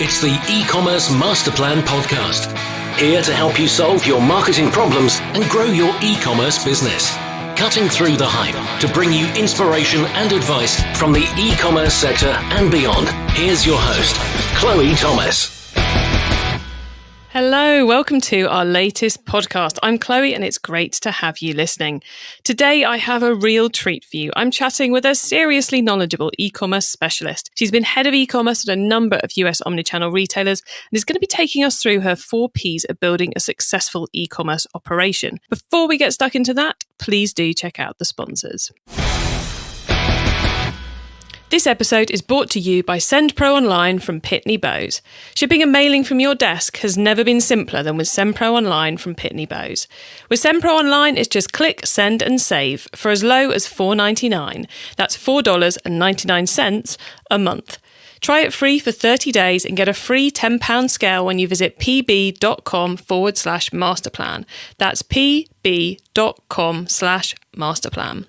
It's the eCommerce Master Plan podcast. Here to help you solve your marketing problems and grow your e-commerce business. Cutting through the hype to bring you inspiration and advice from the e-commerce sector and beyond. Here's your host, Chloe Thomas. Hello, welcome to our latest podcast. I'm Chloe and it's great to have you listening. Today I have a real treat for you. I'm chatting with a seriously knowledgeable e-commerce specialist. She's been head of e-commerce at a number of US omnichannel retailers and is going to be taking us through her 4 Ps of building a successful e-commerce operation. Before we get stuck into that, please do check out the sponsors. This episode is brought to you by SendPro Online from Pitney Bowes. Shipping a mailing from your desk has never been simpler than with SendPro Online from Pitney Bowes. With SendPro Online, it's just click, send and save for as low as $4.99. That's $4.99 a month. Try it free for 30 days and get a free £10 scale when you visit pb.com/masterplan. That's pb.com/masterplan.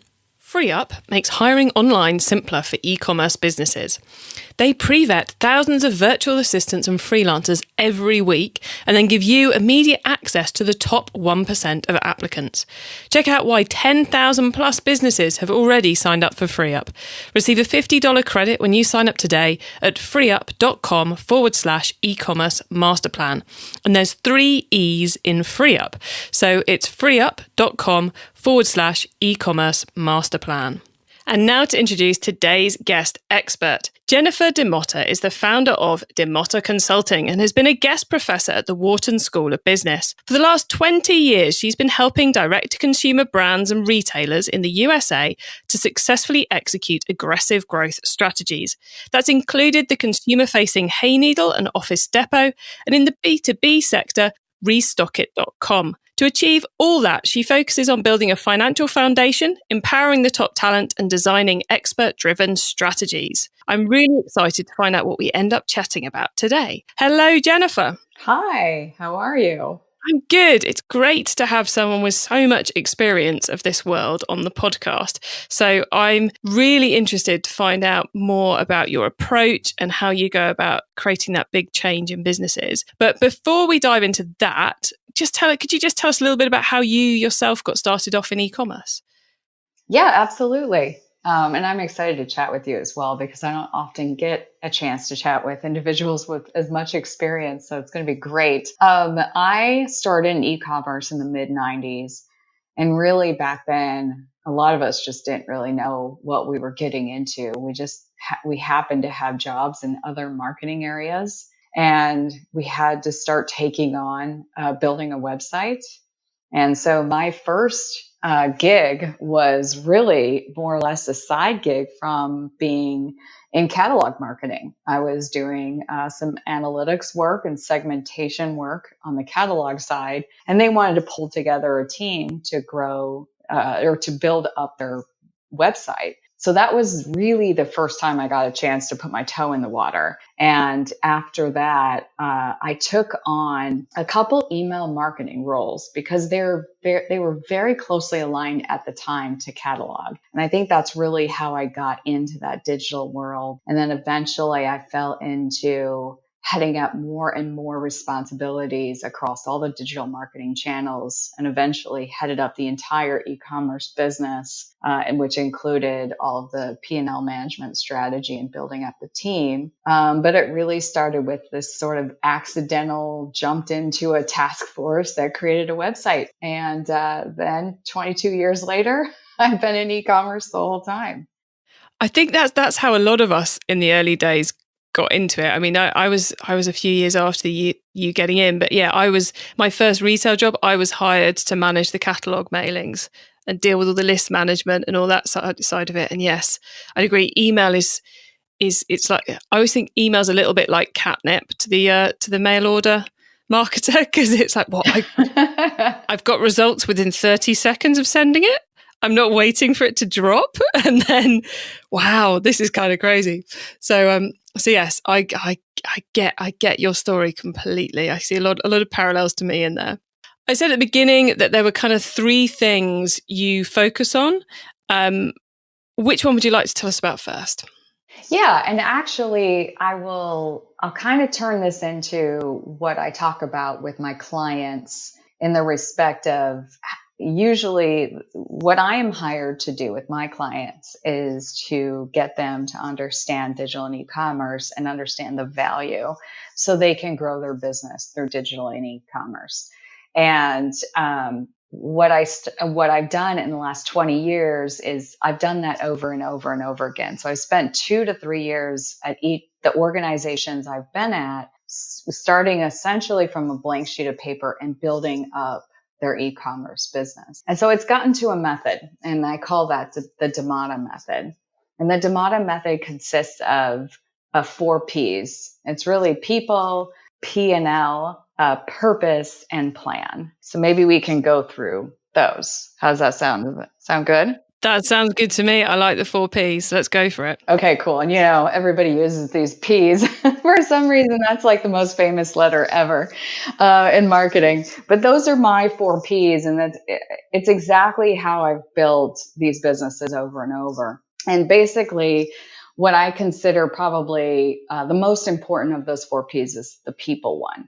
FreeUp makes hiring online simpler for e-commerce businesses. They pre-vet thousands of virtual assistants and freelancers every week and then give you immediate access to the top 1% of applicants. Check out why 10,000 plus businesses have already signed up for FreeUp. Receive a $50 credit when you sign up today at freeup.com/e-commerce masterplan. And there's 3 E's in FreeUp. So it's freeup.com/e-commerce masterplan. And now to introduce today's guest expert. Jennifer DiMotta is the founder of DiMotta Consulting and has been a guest professor at the Wharton School of Business. For the last 20 years, she's been helping direct-to-consumer brands and retailers in the USA to successfully execute aggressive growth strategies. That's included the consumer-facing Hayneedle and Office Depot, and in the B2B sector, Restockit.com. To achieve all that, she focuses on building a financial foundation, empowering the top talent, and designing expert-driven strategies. I'm really excited to find out what we end up chatting about today. Hello, Jennifer. Hi, how are you? I'm good. It's great to have someone with so much experience of this world on the podcast. So I'm really interested to find out more about your approach and how you go about creating that big change in businesses. But before we dive into that, could you just tell us a little bit about how you yourself got started off in e-commerce? Yeah, absolutely. And I'm excited to chat with you as well, because I don't often get a chance to chat with individuals with as much experience. So it's going to be great. I started in e-commerce in the mid-90s. And really back then, a lot of us just didn't really know what we were getting into. We happened to have jobs in other marketing areas. And we had to start taking on building a website. And so my first gig was really more or less a side gig from being in catalog marketing. I was doing some analytics work and segmentation work on the catalog side, and they wanted to pull together a team to grow or to build up their website. So that was really the first time I got a chance to put my toe in the water. And after that, I took on a couple email marketing roles because they were very closely aligned at the time to catalog. And I think that's really how I got into that digital world. And then eventually I fell into heading up more and more responsibilities across all the digital marketing channels, and eventually headed up the entire e-commerce business, and which included all of the P&L management strategy and building up the team. But it really started with this sort of accidental jumped into a task force that created a website. And then 22 years later, I've been in e-commerce the whole time. I think that's how a lot of us in the early days got into it. I mean, I was a few years after you getting in, but yeah, my first retail job, I was hired to manage the catalogue mailings and deal with all the list management and all that side of it. And yes, I'd agree. Email is it's like, I always think email's a little bit like catnip to the mail order marketer, because it's like, I've got results within 30 seconds of sending it. I'm not waiting for it to drop. And then, wow, this is kind of crazy. So yes, I get your story completely. I see a lot of parallels to me in there. I said at the beginning that there were kind of 3 things you focus on. Which one would you like to tell us about first? Yeah. And actually, I'll kind of turn this into what I talk about with my clients in the respect of usually what I am hired to do with my clients is to get them to understand digital and e-commerce and understand the value so they can grow their business through digital and e-commerce. And, what I've done in the last 20 years is I've done that over and over and over again. So I spent 2 to 3 years at the organizations I've been at, starting essentially from a blank sheet of paper and building up their e-commerce business. And so it's gotten to a method, and I call that the DiMotta method. And the DiMotta method consists of 4 Ps. It's really people, P&L, purpose, and plan. So maybe we can go through those. How's that sound? Does that sound good? That sounds good to me. I like the 4 Ps. Let's go for it. Okay, cool. And everybody uses these P's. For some reason, that's like the most famous letter ever in marketing. But those are my 4 Ps. And it's exactly how I've built these businesses over and over. And basically, what I consider probably the most important of those 4 Ps is the people one.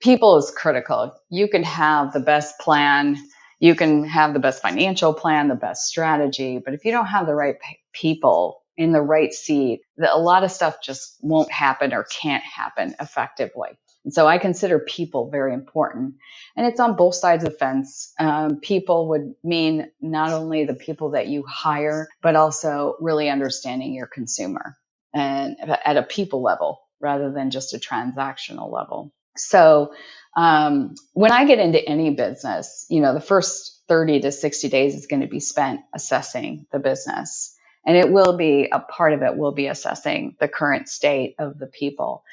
People is critical. You can have the best plan, you can have the best financial plan, the best strategy, but if you don't have the right people in the right seat, a lot of stuff just won't happen or can't happen effectively. And so I consider people very important. And it's on both sides of the fence. People would mean not only the people that you hire, but also really understanding your consumer and at a people level rather than just a transactional level. So when I get into any business, the first 30 to 60 days is going to be spent assessing the business. And a part of it will be assessing the current state of the people.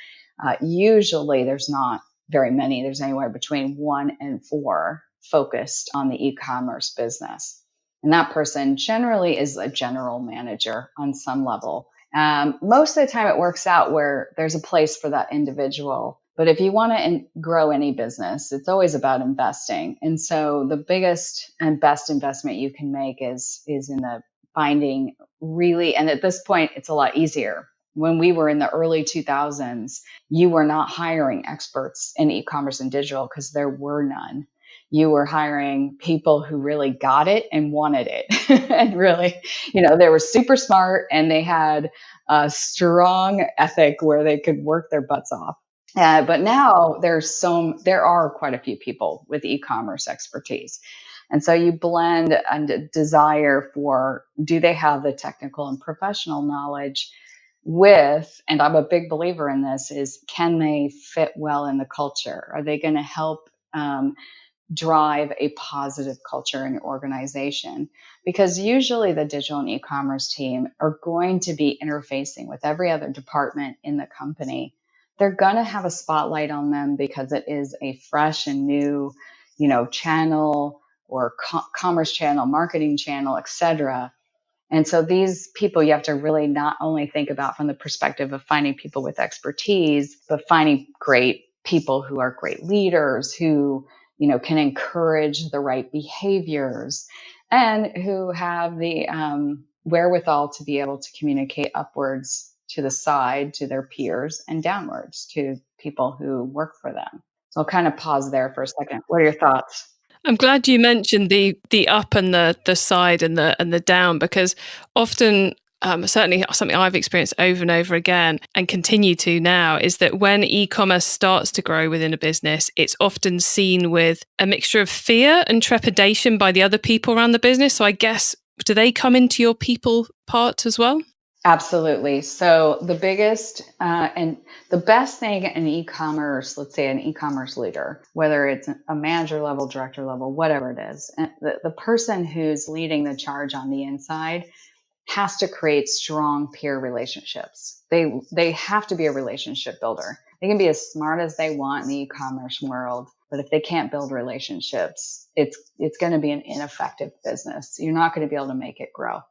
Usually there's not very many. There's anywhere between 1 and 4 focused on the e-commerce business. And that person generally is a general manager on some level. Most of the time it works out where there's a place for that individual. But if you want to grow any business, it's always about investing. And so the biggest and best investment you can make is in the finding really, and at this point, it's a lot easier. When we were in the early 2000s, you were not hiring experts in e-commerce and digital because there were none. You were hiring people who really got it and wanted it. And really, they were super smart and they had a strong ethic where they could work their butts off. But now there are quite a few people with e-commerce expertise. And so you blend a desire for, do they have the technical and professional knowledge with, and I'm a big believer in this, is can they fit well in the culture? Are they going to help drive a positive culture in your organization? Because usually the digital and e-commerce team are going to be interfacing with every other department in the company. They're going to have a spotlight on them because it is a fresh and new, channel or commerce channel, marketing channel, etc. And so these people you have to really not only think about from the perspective of finding people with expertise, but finding great people who are great leaders, who, can encourage the right behaviors and who have the wherewithal to be able to communicate upwards to the side to their peers and downwards to people who work for them. So I'll kind of pause there for a second. What are your thoughts? I'm glad you mentioned the up and the side and the down, because often, certainly something I've experienced over and over again and continue to now, is that when e-commerce starts to grow within a business, it's often seen with a mixture of fear and trepidation by the other people around the business. So I guess, do they come into your people part as well? Absolutely. So the biggest and the best thing in e-commerce, let's say an e-commerce leader, whether it's a manager level, director level, whatever it is, and the person who's leading the charge on the inside has to create strong peer relationships. They have to be a relationship builder. They can be as smart as they want in the e-commerce world, but if they can't build relationships, it's going to be an ineffective business. You're not going to be able to make it grow.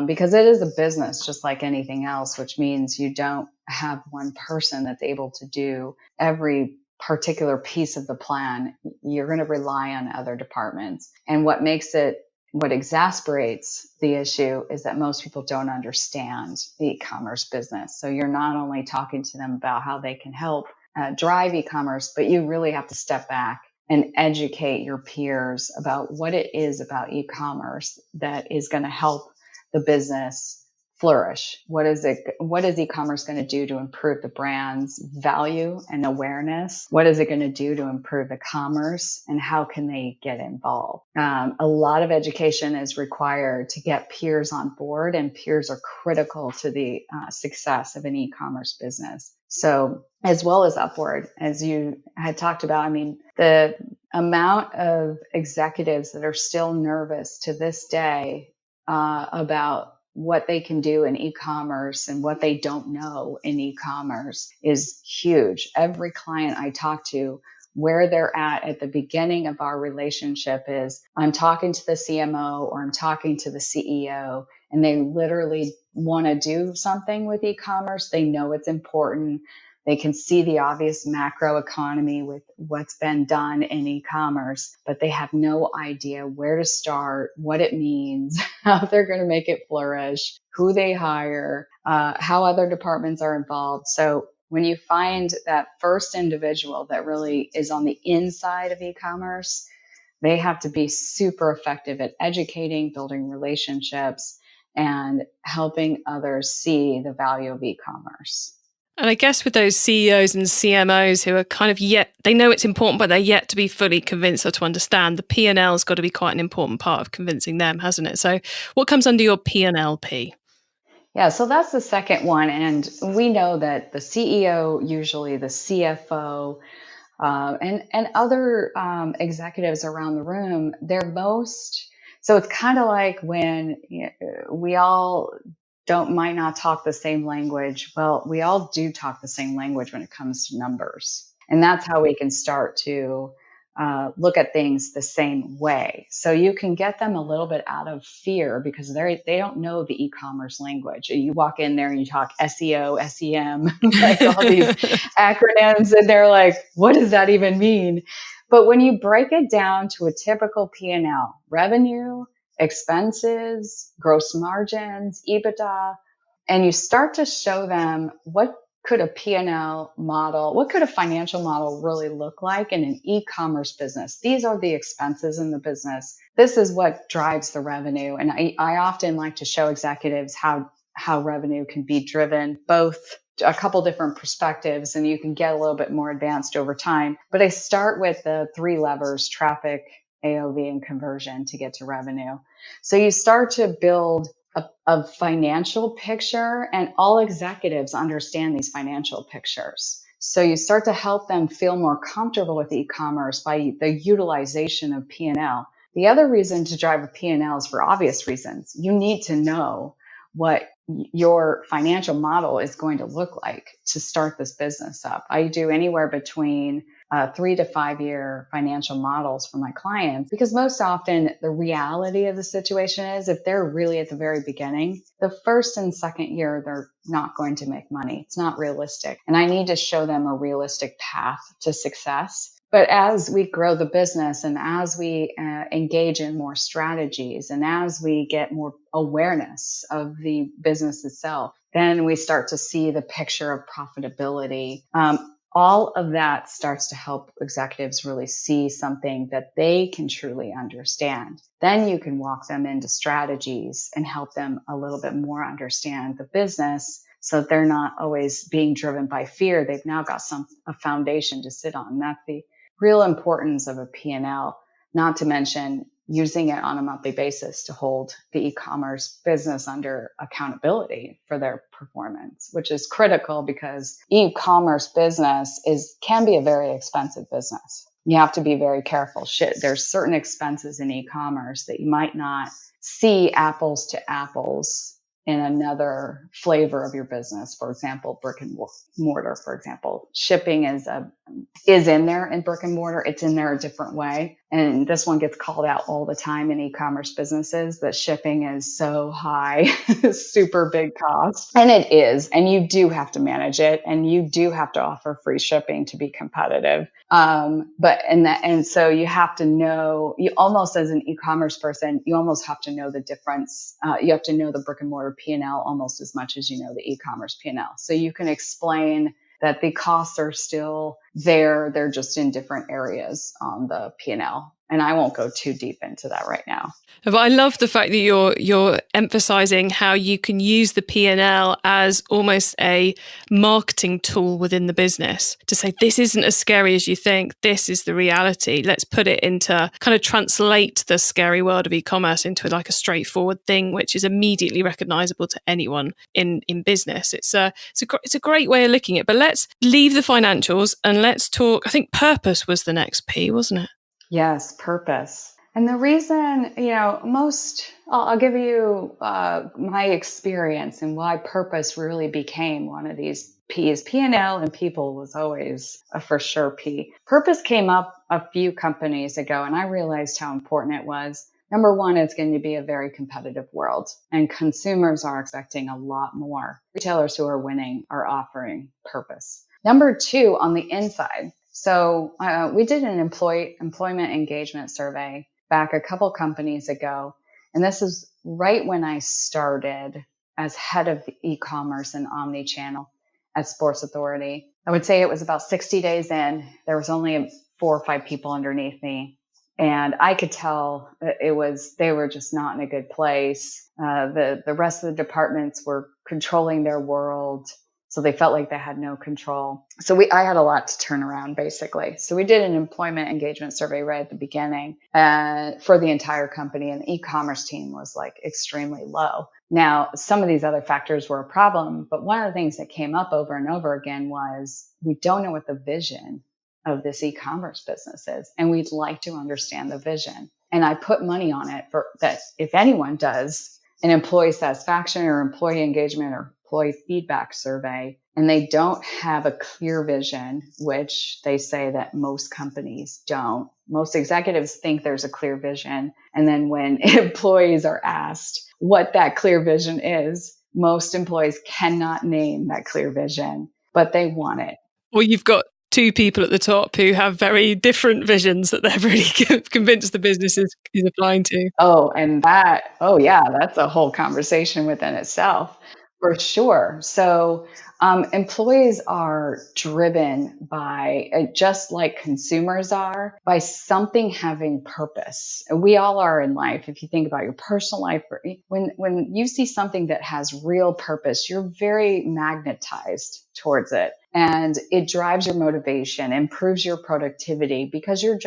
Because it is a business just like anything else, which means you don't have one person that's able to do every particular piece of the plan. You're going to rely on other departments. And what makes it what exasperates the issue is that most people don't understand the e-commerce business. So you're not only talking to them about how they can help drive e-commerce, but you really have to step back and educate your peers about what it is about e-commerce that is going to help the business flourish. What is e-commerce going to do to improve the brand's value and awareness? What is it going to do to improve the commerce, and how can they get involved? A lot of education is required to get peers on board, and peers are critical to the success of an e-commerce business. So as well as upward, as you had talked about, I mean, the amount of executives that are still nervous to this day about what they can do in e-commerce and what they don't know in e-commerce is huge. Every client I talk to, where they're at the beginning of our relationship is, I'm talking to the CMO or I'm talking to the CEO, and they literally want to do something with e-commerce. They know it's important. They can see the obvious macro economy with what's been done in e-commerce, but they have no idea where to start, what it means, how they're going to make it flourish, who they hire, how other departments are involved. So when you find that first individual that really is on the inside of e-commerce, they have to be super effective at educating, building relationships, and helping others see the value of e-commerce. And I guess with those CEOs and CMOs who are kind of they know it's important, but they're yet to be fully convinced or to understand, the P&L's got to be quite an important part of convincing them, hasn't it? So what comes under your P&LP? Yeah, so that's the second one. And we know that the CEO, usually the CFO, and other executives around the room, so it's kind of like when we all might not talk the same language. Well, we all do talk the same language when it comes to numbers. And that's how we can start to look at things the same way. So you can get them a little bit out of fear because they don't know the e-commerce language. You walk in there and you talk SEO, SEM, like all these acronyms, and they're like, what does that even mean? But when you break it down to a typical P&L, revenue, expenses, gross margins, EBITDA, and you start to show them what could a P&L model, what could a financial model really look like in an e-commerce business? These are the expenses in the business. This is what drives the revenue. And I often like to show executives how revenue can be driven, both a couple different perspectives, and you can get a little bit more advanced over time. But I start with the three levers: traffic, AOV, and conversion to get to revenue. So you start to build a financial picture, and all executives understand these financial pictures. So you start to help them feel more comfortable with e-commerce by the utilization of P&L. The other reason to drive a P&L is for obvious reasons. You need to know what your financial model is going to look like to start this business up. I do anywhere between 3 to 5 year financial models for my clients, because most often the reality of the situation is, if they're really at the very beginning, the first and second year, they're not going to make money. It's not realistic. And I need to show them a realistic path to success. But as we grow the business, and as we engage in more strategies, and as we get more awareness of the business itself, then we start to see the picture of profitability. All of that starts to help executives really see something that they can truly understand. Then you can walk them into strategies and help them a little bit more understand the business, so that they're not always being driven by fear. They've now got a foundation to sit on. That's the real importance of a P&L, not to mention using it on a monthly basis to hold the e-commerce business under accountability for their performance, which is critical because e-commerce business can be a very expensive business. You have to be very careful. There's certain expenses in e-commerce that you might not see apples to apples in another flavor of your business. For example, brick and mortar, for example. Shipping is in there in brick and mortar. It's in there a different way. And this one gets called out all the time in e-commerce businesses, that shipping is so high, super big cost. And it is. And you do have to manage it. And you do have to offer free shipping to be competitive. So you have to know, you almost as an e-commerce person, you almost have to know the difference. You have to know the brick and mortar P&L almost as much as you know the e-commerce P&L. So you can explain that the costs are still there. They're just in different areas on the P&L. And I won't go too deep into that right now. But I love the fact that you're emphasizing how you can use the P&L as almost a marketing tool within the business to say, this isn't as scary as you think. This is the reality. Let's put it into kind of translate the scary world of e-commerce into like a straightforward thing, which is immediately recognizable to anyone in business. It's a great way of looking at it. But let's leave the financials and let's talk. I think purpose was the next P, wasn't it? Yes, purpose. And the reason, I'll give you my experience and why purpose really became one of these P's. P&L and people was always a for sure P. Purpose came up a few companies ago, and I realized how important it was. Number one, it's going to be a very competitive world, and consumers are expecting a lot more. Retailers who are winning are offering purpose. Number two, on the inside. So we did an employment engagement survey back a couple companies ago. And this is right when I started as head of e-commerce and omnichannel at Sports Authority. I would say it was about 60 days in. There was only 4 or 5 people underneath me. And I could tell they were just not in a good place. The rest of the departments were controlling their world. So they felt like they had no control. So I had a lot to turn around, basically. So we did an employment engagement survey right at the beginning for the entire company, and the e-commerce team was like extremely low. Now, some of these other factors were a problem, but one of the things that came up over and over again was we don't know what the vision of this e-commerce business is, and we'd like to understand the vision. And I put money on it for that. If anyone does an employee satisfaction or employee engagement or employee feedback survey, and they don't have a clear vision, which they say that most companies don't. Most executives think there's a clear vision. And then when employees are asked what that clear vision is, most employees cannot name that clear vision, but they want it. Well, you've got 2 people at the top who have very different visions that they're really convinced the business is applying to. That's a whole conversation within itself. For sure. So employees are driven by, just like consumers are, by something having purpose. We all are in life. If you think about your personal life, when you see something that has real purpose, you're very magnetized towards it. And it drives your motivation, improves your productivity, because you're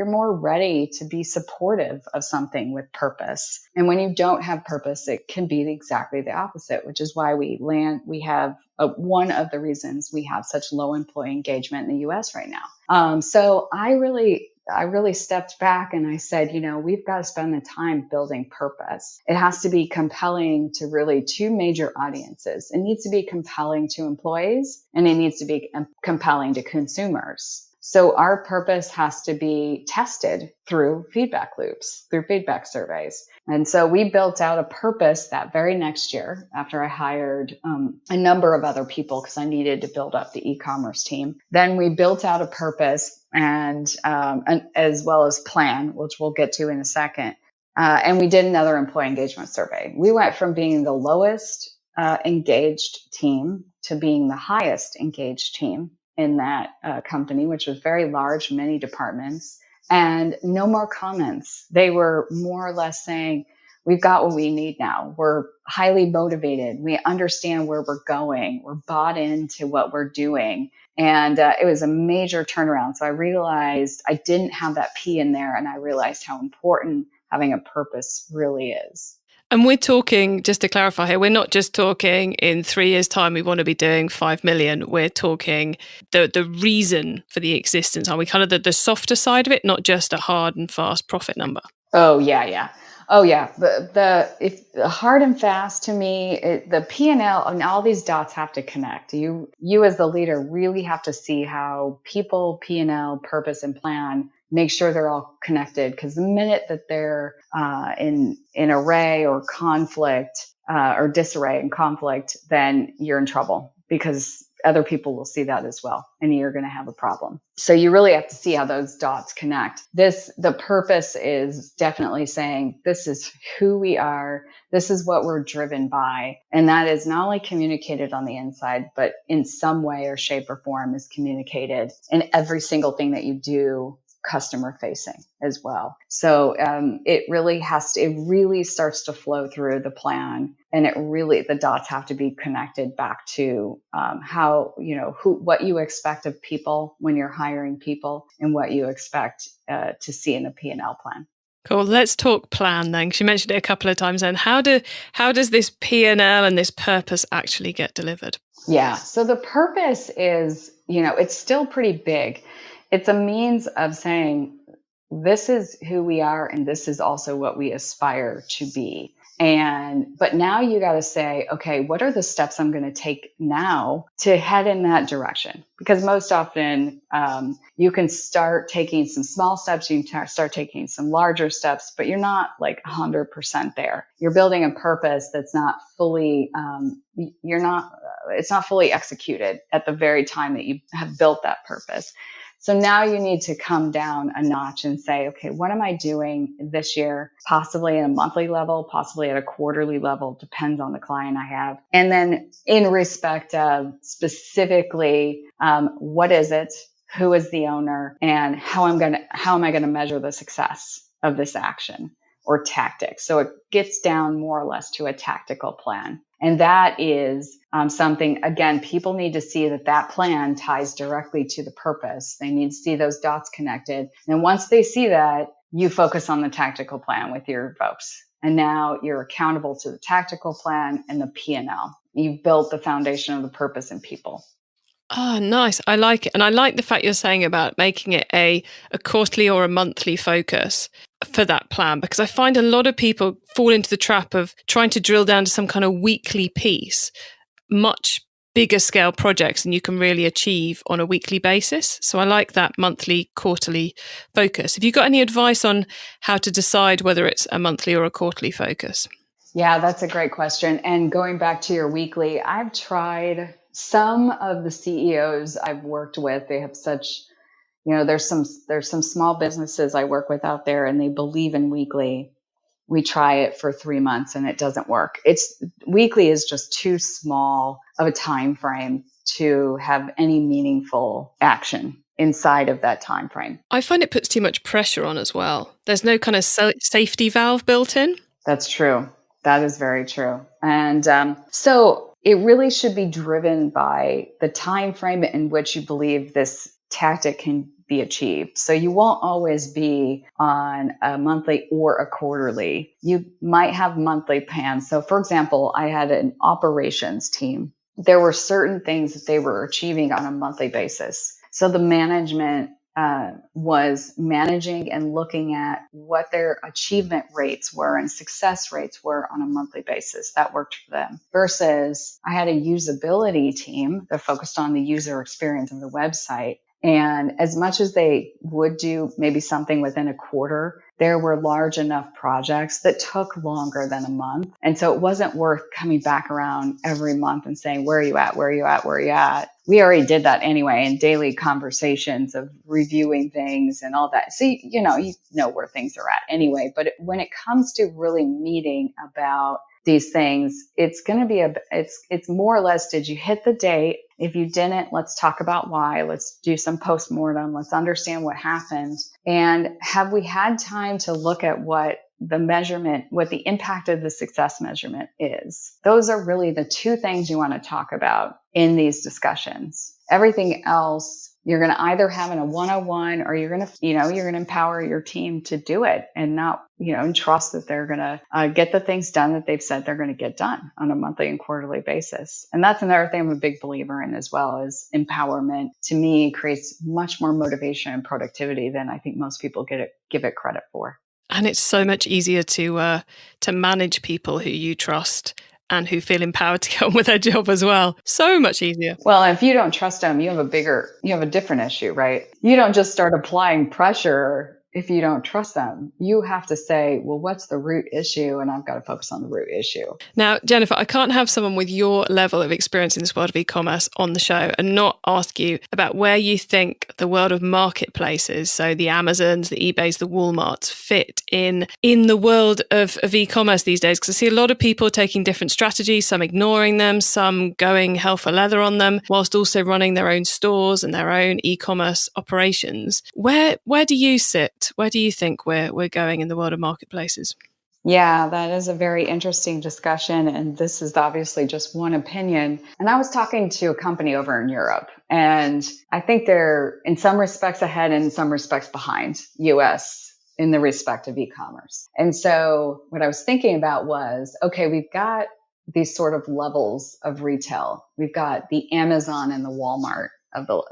more ready to be supportive of something with purpose. And when you don't have purpose, it can be exactly the opposite, which is why we have one of the reasons we have such low employee engagement in the US right now. So I really stepped back and I said, we've got to spend the time building purpose. It has to be compelling to really 2 major audiences. It needs to be compelling to employees, and it needs to be compelling to consumers. So our purpose has to be tested through feedback loops, through feedback surveys. And so we built out a purpose that very next year after I hired a number of other people because I needed to build up the e-commerce team. Then we built out a purpose and as well as plan, which we'll get to in a second. And we did another employee engagement survey. We went from being the lowest engaged team to being the highest engaged team in that company, which was very large, many departments, and no more comments. They were more or less saying, we've got what we need now. We're highly motivated. We understand where we're going. We're bought into what we're doing. And it was a major turnaround. So I realized I didn't have that P in there, and I realized how important having a purpose really is. And we're talking, just to clarify here, we're not just talking in 3 years' time, we want to be doing 5 million. We're talking the reason for the existence. Are we kind of the softer side of it, not just a hard and fast profit number? Oh, yeah. The hard and fast to me, the P&L and all these dots have to connect. You as the leader really have to see how people, P&L, purpose, and plan make sure they're all connected. Because the minute that they're in array or conflict or disarray and conflict, then you're in trouble because other people will see that as well, and you're going to have a problem. So you really have to see how those dots connect. The purpose is definitely saying, this is who we are. This is what we're driven by. And that is not only communicated on the inside, but in some way or shape or form is communicated in every single thing that you do customer facing as well. So it really starts to flow through the plan, and the dots have to be connected back to what you expect of people when you're hiring people and what you expect to see in the P&L plan. Cool. Let's talk plan then, because you mentioned it a couple of times. And how does this P&L and this purpose actually get delivered? Yeah. So the purpose is, it's still pretty big. It's a means of saying, this is who we are, and this is also what we aspire to be. But now you got to say, okay, what are the steps I'm going to take now to head in that direction? Because most often you can start taking some small steps, you can start taking some larger steps, but you're not like 100% there. You're building a purpose that's not fully, it's not fully executed at the very time that you have built that purpose. So now you need to come down a notch and say, okay, what am I doing this year? Possibly at a monthly level, possibly at a quarterly level, depends on the client I have. And then in respect of specifically, what is it? Who is the owner? And how am I going to measure the success of this action or tactic? So it gets down more or less to a tactical plan. And that is something, again, people need to see that plan ties directly to the purpose. They need to see those dots connected. And once they see that, you focus on the tactical plan with your folks. And now you're accountable to the tactical plan and the P&L. You've built the foundation of the purpose in people. Oh, nice. I like it. And I like the fact you're saying about making it a quarterly or a monthly focus for that plan, because I find a lot of people fall into the trap of trying to drill down to some kind of weekly piece, much bigger scale projects than you can really achieve on a weekly basis. So I like that monthly, quarterly focus. Have you got any advice on how to decide whether it's a monthly or a quarterly focus? Yeah, that's a great question. And going back to your weekly, I've tried some of the CEOs I've worked with. They have such, there's some small businesses I work with out there, and they believe in weekly. We try it for 3 months and it doesn't work. Weekly is just too small of a time frame to have any meaningful action inside of that time frame. I find it puts too much pressure on as well. There's no kind of safety valve built in. That's true. That is very true. And so it really should be driven by the time frame in which you believe this tactic can be achieved. So you won't always be on a monthly or a quarterly. You might have monthly plans. So for example, I had an operations team. There were certain things that they were achieving on a monthly basis. So the management was managing and looking at what their achievement rates were and success rates were on a monthly basis. That worked for them. Versus I had a usability team that focused on the user experience of the website. And as much as they would do maybe something within a quarter, there were large enough projects that took longer than a month. And so it wasn't worth coming back around every month and saying, where are you at? Where are you at? Where are you at? We already did that anyway in daily conversations of reviewing things and all that. So, you know where things are at anyway. But when it comes to really meeting about these things, it's going to be it's more or less, did you hit the date? If you didn't, let's talk about why. Let's do some postmortem. Let's understand what happened. And have we had time to look at what the measurement, what the impact of the success measurement is? Those are really the two things you want to talk about in these discussions. Everything else, you're going to either have in a one-on-one, or you're going to empower your team to do it and not, and trust that they're going to get the things done that they've said they're going to get done on a monthly and quarterly basis. And that's another thing I'm a big believer in as well, is empowerment. To me, creates much more motivation and productivity than I think most people give it credit for. And it's so much easier to manage people who you trust and who feel empowered to get on with their job as well. So much easier. Well, if you don't trust them, you have a different issue, right? You don't just start applying pressure if you don't trust them. You have to say, well, what's the root issue? And I've got to focus on the root issue. Now, Jennifer, I can't have someone with your level of experience in this world of e-commerce on the show and not ask you about where you think the world of marketplaces, so the Amazons, the eBays, the Walmarts, fit in the world of e-commerce these days. Because I see a lot of people taking different strategies, some ignoring them, some going hell for leather on them, whilst also running their own stores and their own e-commerce operations. Where do you sit? Where do you think we're going in the world of marketplaces? Yeah, that is a very interesting discussion. And this is obviously just one opinion. And I was talking to a company over in Europe, and I think they're in some respects ahead and in some respects behind US in the respect of e-commerce. And so what I was thinking about was, okay, we've got these sort of levels of retail. We've got the Amazon and the Walmart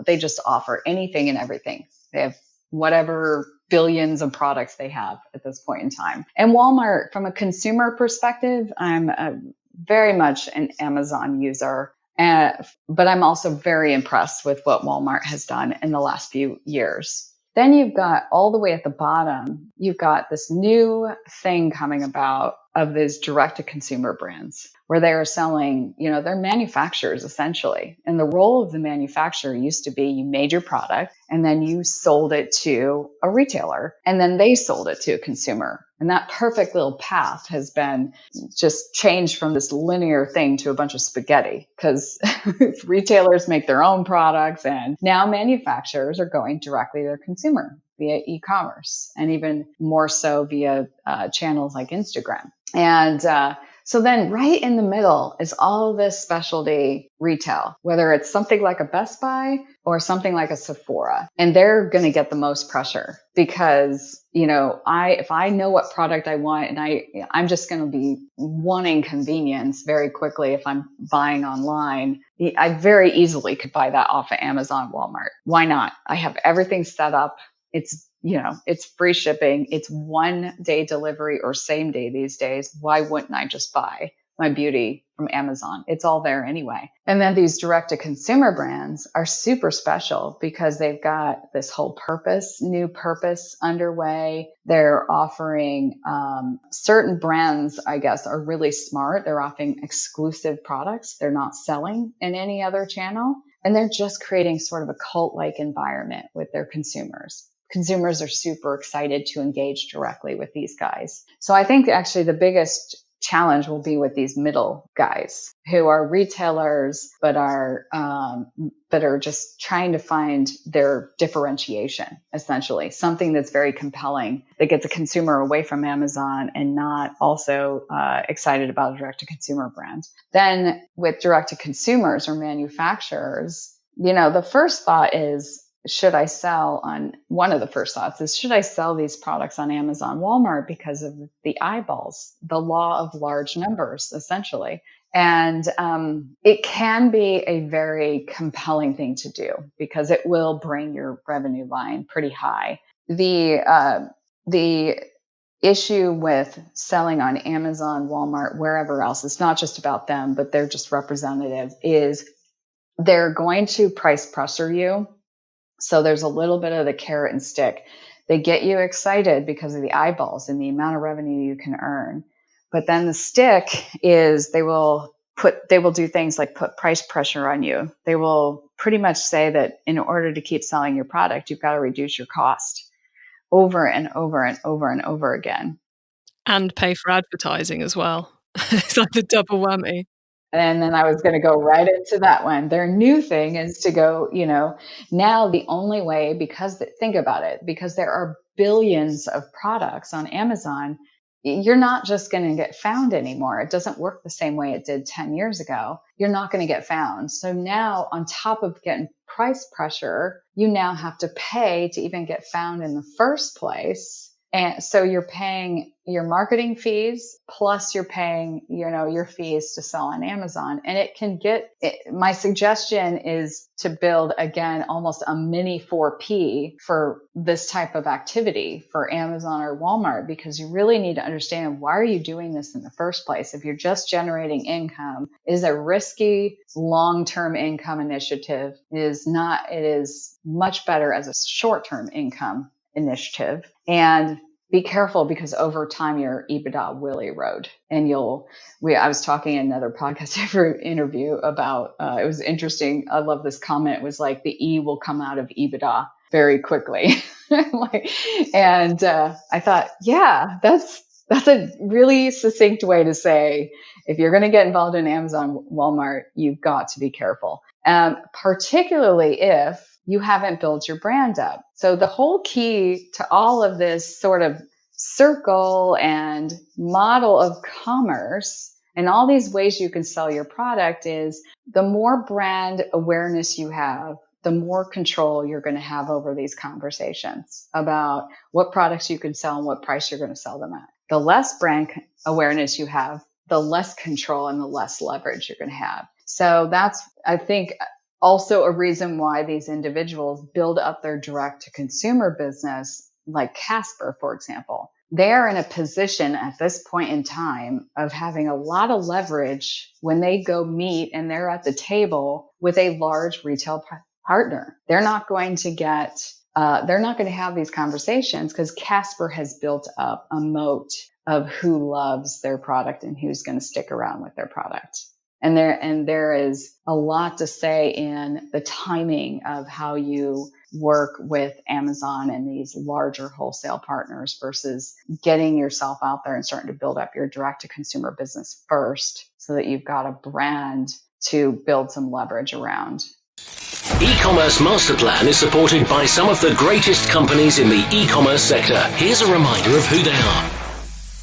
they just offer anything and everything. They have whatever billions of products they have at this point in time. And Walmart, from a consumer perspective, I'm very much an Amazon user, but I'm also very impressed with what Walmart has done in the last few years. Then you've got all the way at the bottom, you've got this new thing coming about of these direct-to-consumer brands where they are selling, they're manufacturers essentially. And the role of the manufacturer used to be you made your product and then you sold it to a retailer and then they sold it to a consumer. And that perfect little path has been just changed from this linear thing to a bunch of spaghetti because retailers make their own products and now manufacturers are going directly to their consumer via e-commerce and even more so via channels like Instagram. And so then right in the middle is all this specialty retail, whether it's something like a Best Buy or something like a Sephora. And they're going to get the most pressure because, if I know what product I want and I'm just going to be wanting convenience very quickly if I'm buying online, I very easily could buy that off of Amazon, Walmart. Why not? I have everything set up. It's free shipping. It's 1 day delivery or same day these days. Why wouldn't I just buy my beauty from Amazon? It's all there anyway. And then these direct to consumer brands are super special because they've got this whole new purpose underway. They're offering certain brands, I guess, are really smart. They're offering exclusive products. They're not selling in any other channel. And they're just creating sort of a cult-like environment with their consumers. Consumers are super excited to engage directly with these guys. So I think actually the biggest challenge will be with these middle guys who are retailers, but are just trying to find their differentiation, essentially, something that's very compelling that gets a consumer away from Amazon and not also excited about a direct-to-consumer brand. Then with direct-to-consumers or manufacturers, the first thought is, one of the first thoughts is, should I sell these products on Amazon, Walmart because of the eyeballs, the law of large numbers, essentially. And it can be a very compelling thing to do because it will bring your revenue line pretty high. The issue with selling on Amazon, Walmart, wherever else, it's not just about them, but they're just representative, is they're going to price pressure you. So there's a little bit of the carrot and stick. They get you excited because of the eyeballs and the amount of revenue you can earn. But then the stick is they will do things like put price pressure on you. They will pretty much say that in order to keep selling your product, you've got to reduce your cost over and over and over and over again. And pay for advertising as well. It's like the double whammy. And then I was going to go right into that one. Their new thing is to go, now the only way, think about it, because there are billions of products on Amazon, you're not just going to get found anymore. It doesn't work the same way it did 10 years ago. You're not going to get found. So now on top of getting price pressure, you now have to pay to even get found in the first place. And so you're paying your marketing fees, plus you're paying, your fees to sell on Amazon. And my suggestion is to build, again, almost a mini 4P for this type of activity for Amazon or Walmart, because you really need to understand, why are you doing this in the first place? If you're just generating income, is a risky long-term income initiative. It is much better as a short-term income initiative. And be careful, because over time your EBITDA will erode. And I was talking in another podcast interview about, it was interesting. I love this comment. It was like, the E will come out of EBITDA very quickly. I thought, yeah, that's a really succinct way to say, if you're going to get involved in Amazon, Walmart, you've got to be careful. Particularly if you haven't built your brand up. So the whole key to all of this sort of circle and model of commerce and all these ways you can sell your product is, the more brand awareness you have, the more control you're going to have over these conversations about what products you can sell and what price you're going to sell them at. The less brand awareness you have, the less control and the less leverage you're going to have. So that's, I think, also a reason why these individuals build up their direct to consumer business, like Casper, for example. They're in a position at this point in time of having a lot of leverage when they go meet and they're at the table with a large retail partner. They're not going to have these conversations, because Casper has built up a moat of who loves their product and who's going to stick around with their product. And there is a lot to say in the timing of how you work with Amazon and these larger wholesale partners versus getting yourself out there and starting to build up your direct to consumer business first, so that you've got a brand to build some leverage around. E-commerce Master Plan is supported by some of the greatest companies in the e-commerce sector. Here's a reminder of who they are.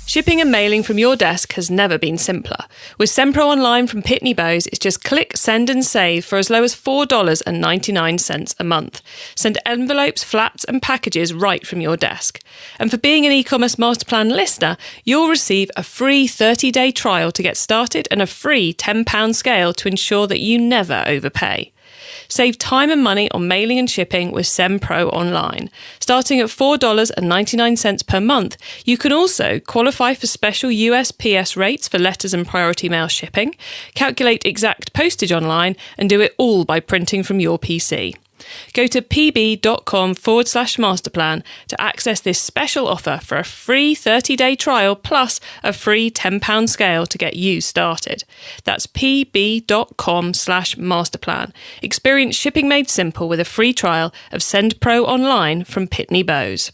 Shipping and mailing from your desk has never been simpler. With SendPro Online from Pitney Bowes, it's just click, send and save for as low as $4.99 a month. Send envelopes, flats and packages right from your desk. And for being an e-commerce master plan listener, you'll receive a free 30-day trial to get started and a free £10 scale to ensure that you never overpay. Save time and money on mailing and shipping with SendPro Online. Starting at $4.99 per month, you can also qualify for special USPS rates for letters and priority mail shipping, calculate exact postage online, and do it all by printing from your PC. Go to pb.com/masterplan to access this special offer for a free 30-day trial plus a free £10 scale to get you started. That's pb.com/masterplan. Experience shipping made simple with a free trial of SendPro Online from Pitney Bowes.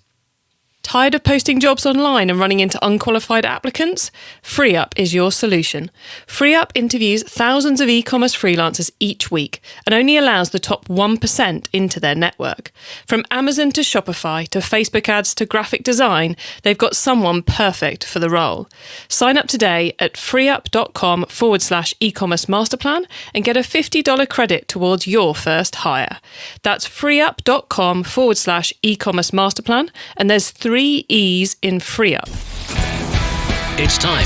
Tired of posting jobs online and running into unqualified applicants? FreeUp is your solution. FreeUp interviews thousands of e-commerce freelancers each week and only allows the top 1% into their network. From Amazon to Shopify to Facebook ads to graphic design, they've got someone perfect for the role. Sign up today at freeup.com/e-commerce masterplan and get a $50 credit towards your first hire. That's freeup.com/e-commerce masterplan, and there's 3 E's in FreeUp. It's time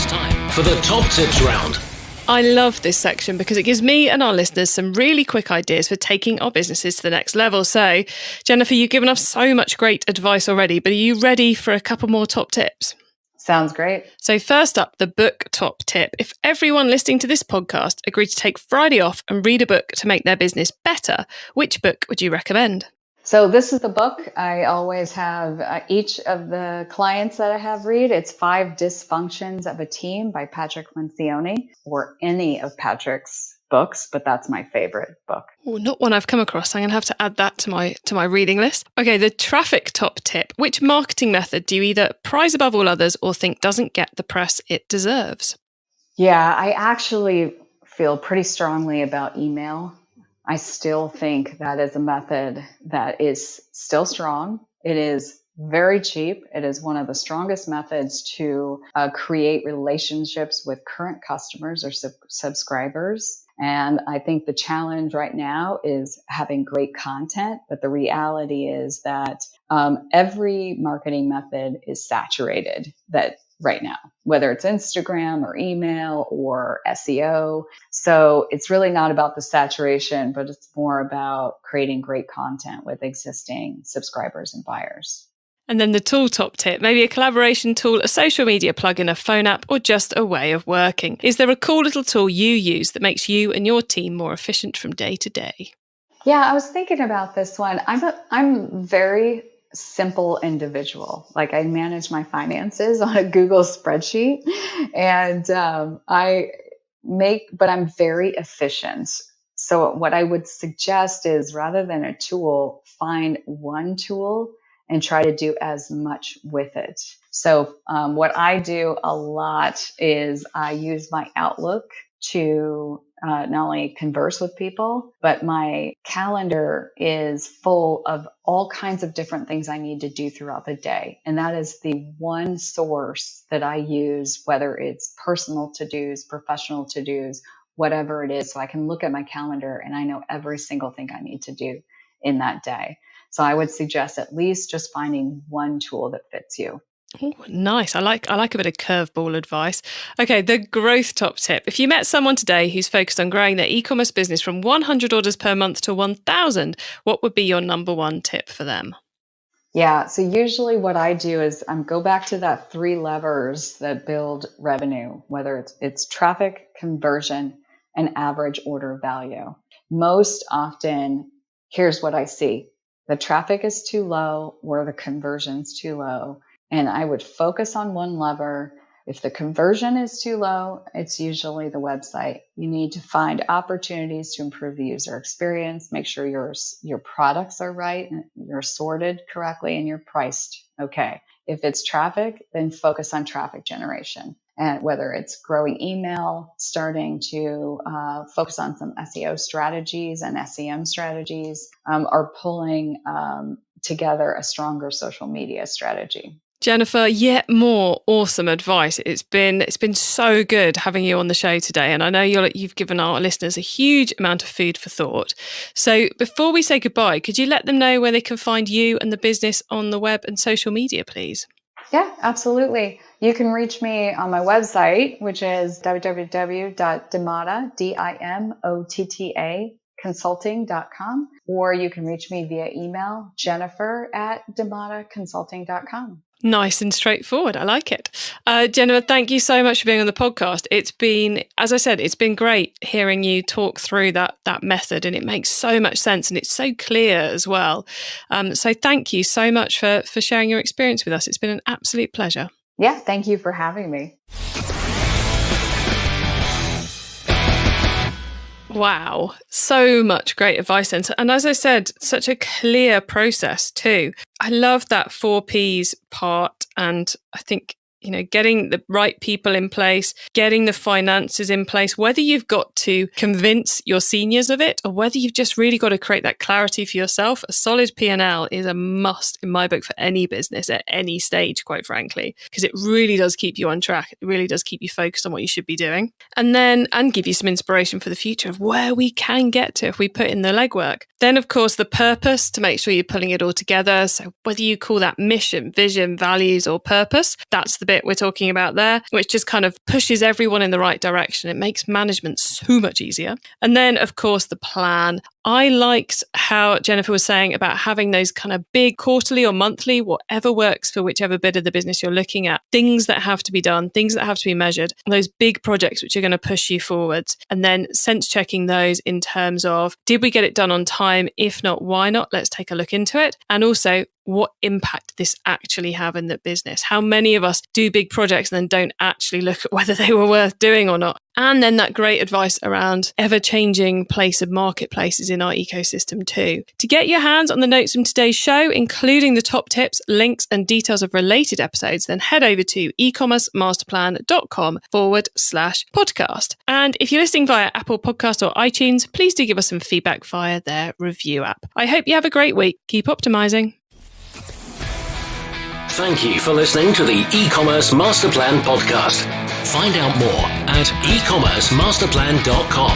for the top tips round. I love this section because it gives me and our listeners some really quick ideas for taking our businesses to the next level. So, Jennifer, you've given us so much great advice already, but are you ready for a couple more top tips? Sounds great. So first up, the book top tip. If everyone listening to this podcast agreed to take Friday off and read a book to make their business better, which book would you recommend? So this is the book I always have each of the clients that I have read. It's 5 Dysfunctions of a Team by Patrick Lencioni, or any of Patrick's books, but that's my favorite book. Oh, not one I've come across. I'm going to have to add that to my reading list. Okay, the traffic top tip. Which marketing method do you either prize above all others or think doesn't get the press it deserves? Yeah, I actually feel pretty strongly about email. I still think that is a method that is still strong. It is very cheap. It is one of the strongest methods to create relationships with current customers or subscribers. And I think the challenge right now is having great content. But the reality is that Every marketing method is saturated right now, whether it's Instagram or email or SEO. So it's really not about the saturation, but it's more about creating great content with existing subscribers and buyers. And then the tool top tip, maybe a collaboration tool, a social media plugin, a phone app, or just a way of working. Is there a cool little tool you use that makes you and your team more efficient from day to day? Yeah, I was thinking about this one. I'm very simple individual. Like, I manage my finances on a Google spreadsheet, and but I'm very efficient. So what I would suggest is, rather than a tool, find one tool and try to do as much with it. So what I do a lot is I use my Outlook to not only converse with people, but my calendar is full of all kinds of different things I need to do throughout the day. And that is the one source that I use, whether it's personal to-dos, professional to-dos, whatever it is. So I can look at my calendar and I know every single thing I need to do in that day. So I would suggest at least just finding one tool that fits you. Oh, nice. I like a bit of curveball advice. Okay, the growth top tip. If you met someone today who's focused on growing their e-commerce business from 100 orders per month to 1,000, what would be your number one tip for them? Yeah, so usually what I do is go back to that 3 levers that build revenue, whether it's traffic, conversion, and average order value. Most often, here's what I see. The traffic is too low or the conversion's too low. And I would focus on one lever. If the conversion is too low, it's usually the website. You need to find opportunities to improve the user experience, make sure your products are right, and you're sorted correctly, and you're priced okay. If it's traffic, then focus on traffic generation. And whether it's growing email, starting to focus on some SEO strategies and SEM strategies, or pulling together a stronger social media strategy. Jennifer, yet more awesome advice. It's been so good having you on the show today. And I know you've given our listeners a huge amount of food for thought. So before we say goodbye, could you let them know where they can find you and the business on the web and social media, please? Yeah, absolutely. You can reach me on my website, which is www.DiMotta, DIMOTTA, consulting.com, or you can reach me via email, Jennifer@DiMottaConsulting.com. Nice and straightforward. I like it. Jennifer, thank you so much for being on the podcast. It's been, as I said, it's been great hearing you talk through that method, and it makes so much sense and it's so clear as well. So thank you so much for sharing your experience with us. It's been an absolute pleasure. Yeah, thank you for having me. Wow, so much great advice. And as I said, such a clear process too. I love that 4 Ps part. And I think, getting the right people in place, getting the finances in place, whether you've got to convince your seniors of it or whether you've just really got to create that clarity for yourself, a solid P&L is a must in my book for any business at any stage, quite frankly, because it really does keep you on track. It really does keep you focused on what you should be doing. And give you some inspiration for the future of where we can get to if we put in the legwork. Then, of course, the purpose, to make sure you're pulling it all together. So whether you call that mission, vision, values, or purpose, that's the bit we're talking about there, which just kind of pushes everyone in the right direction. It makes management so much easier. And then, of course, the plan. I liked how Jennifer was saying about having those kind of big quarterly or monthly, whatever works for whichever bit of the business you're looking at, things that have to be done, things that have to be measured, those big projects which are going to push you forwards. And then sense checking those in terms of, did we get it done on time? If not, why not? Let's take a look into it. And also, what impact did this actually have in the business? How many of us do big projects and then don't actually look at whether they were worth doing or not? And then that great advice around ever-changing place of marketplaces in our ecosystem too. To get your hands on the notes from today's show, including the top tips, links, and details of related episodes, then head over to ecommercemasterplan.com/podcast. And if you're listening via Apple Podcasts or iTunes, please do give us some feedback via their review app. I hope you have a great week. Keep optimizing. Thank you for listening to the eCommerce Masterplan podcast. Find out more at ecommercemasterplan.com/